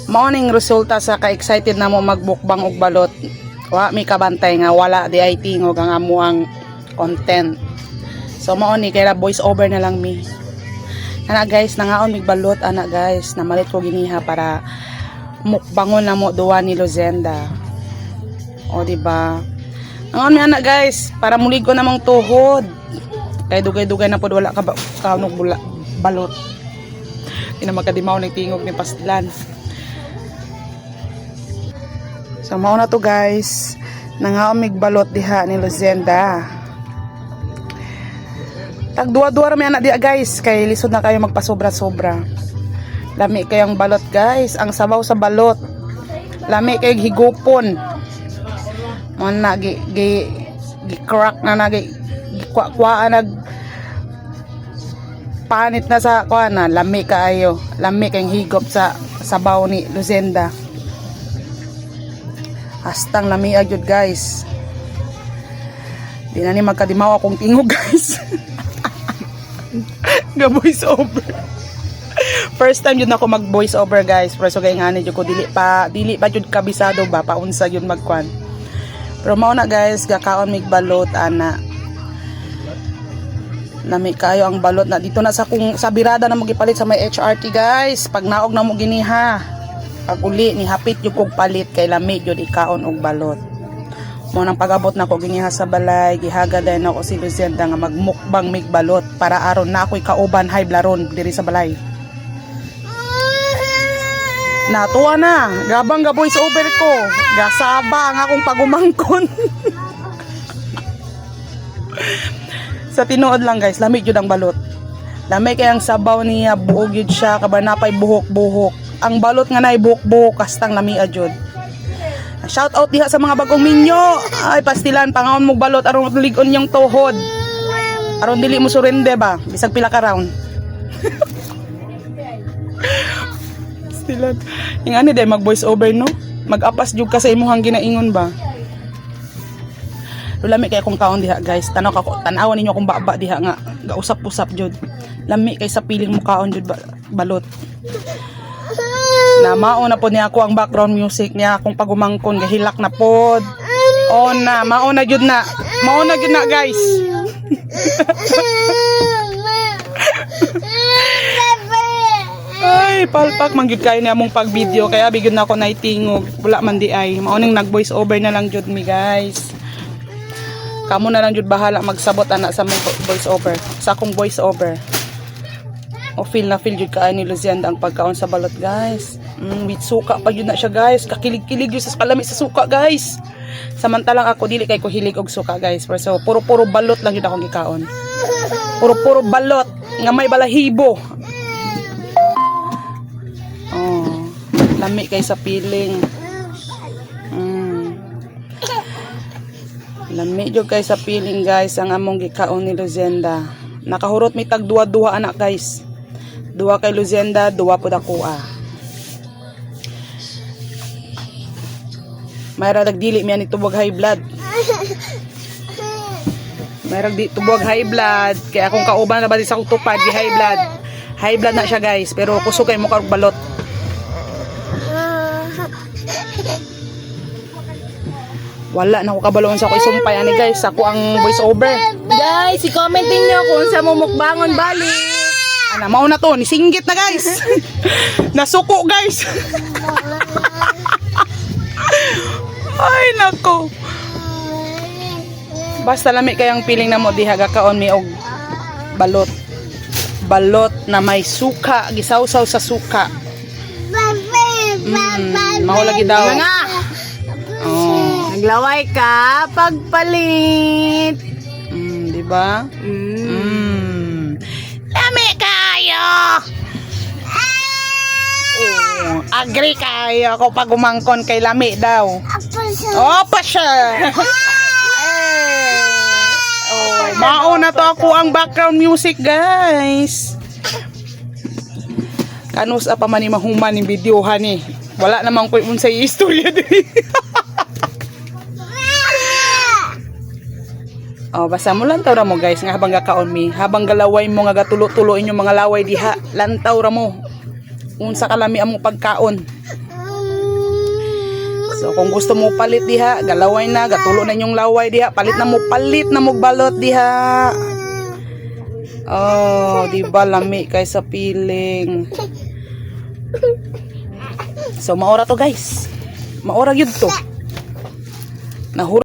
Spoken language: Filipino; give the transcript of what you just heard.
Morning resulta sa ka-excited na mo magbukbang og balot. Wa mi kabantay nga wala di ay tingog ang amuang content. So mao ni kaya voice over na lang mi. Ana guys, nangaon mig balot ana guys, namalit ko giniha para mukbangon na mo duwa ni Luzenda. O di ba? Nangaon mi ana guys, para mulig ko namang tuhod. Kay dugay-dugay na pod wala ka kaunog balot. Ina makadimaw ng tingog ni Pastilan. So mao na to guys, nangaomig balot diha ni Luzenda. Tag duwa-duwa rami anak diha guys, kay lisod na kayo magpasobra-sobra. Lami kayang balot guys, ang sabaw sa balot. Lami kay higupon. Mo na gi crack na nagi kwa nag panit na sa kuana, lami kaayo. Lami kayong higop sa sabaw ni Luzenda. Hastang lami agyod guys. Di na ni magkadimaw akong tingog guys. Ga voice over. First time yun ako mag voice over guys. Pero so kay ngani jud ko dili pa jud kabisado ba paunsa yun magkwan. Pero mao na guys, gakaon mig balot ana. Lami kayo ang balot na dito na sa birada na mo gipalit sa may HRT guys. Pag naog na mo giniha. Pag uli ni hapit yung kong palit kay lami yun ikaon og balot. Mo nang pagabot na ko giniha sa balay, gihaga din ako si Luzenda nga magmukbang mig balot para aron na ako'y kauban hay blaron diri sa balay. Natuwa na, gabang ga voice over ko. Gasaba ang akong pagumangkon. Sa tinuod lang guys, lami jud ang balot. Lami kay ang sabaw niya buog yun siya, kabanapay buhok-buhok. Ang balot nga nay buhok-buhok, kastang lami ajud. Shout out diha sa mga bagong minyo. Ay Pastilan, pangaon mo balot aron ligon yung tuhod. Aron dili mo surrende ba? Bisag pila ka round. Pastilan. Ingani day mag voice over no? Mag-apas jud ka sa imuhang ginaingon ba? Lami kay akong kaon diha guys. Tanawan ninyo akong baba diha nga gausap-usap jud. Lami kay sa piling mo kaon jud balot. Na mauna po niya ako ang background music niya akong pagumangkon gahilak na pod. O na, mauna jud na. Mauna jud na guys. Ay, palpak mangyud kayo niya mong pag-video kaya bigyan na ako naitingog. Wala man di ay. Mauning nag-voice over na lang jud mi guys. Kamu na lang jud bahala magsabot ana sa mong voice over. Sa akong voice over. O feel jud ka ni Luzenda ang pagkaon sa balot guys. With suka pa yun na siya guys. Kakilig-kilig yun sa kalami sa suka guys. Samantalang ako dili kay ko hilig og suka guys. So puro balot lang yun akong gikaon. Puro balot nga may balahibo. Oh, lami kay sa piling. Lami jud kay sa piling guys ang among gikaon ni Luzenda. Nakahurot mi tag duwa-duwa anak guys. Duwa kay Luzenda, duwa po ako Mayra nagdili miya ni tubog high blood. Mayra tubog high blood. Kaya akong kauban na ba sa akong tupad di high blood. High blood na siya guys. Pero kusog kay mo karong balot. Wala na ako kabaloon sa ako isumpay ani guys. Ako ang voice over. Guys, i-commentin nyo kung sa mumukbangon balik. Ana, mauna to, nisinggit na guys. Nasuko guys. Ay nako. Basta lami kayang piling na mo diha gakaon mi og balot. Balot na may suka, gisawsaw sa suka. Mahulagi daw. Nga. Oh. Naglaway ka pagpalit. Di ba? Lami kayo. Oh, agree kayo ako pag umangkon kay lami daw. Opa siya. Oh, mauna to ako ang background music guys. Kanus pa man ni mahuman ni videohan ni. Wala namang ko sa istorya diri. Oh, basta mo lantaw ra mo guys nga habang gakaon mi, habang galaway mo nga gatulo-tulo inyong mga laway diha, lantaw ra mo. Unsa kalami among pagkaon. So kung gusto mo palit diha, galaway na, gatulo na yung laway diha, palit na mo balot diha. Oh, di ba lami kay sa piling. So maora to guys. Maora yun to. Nahuro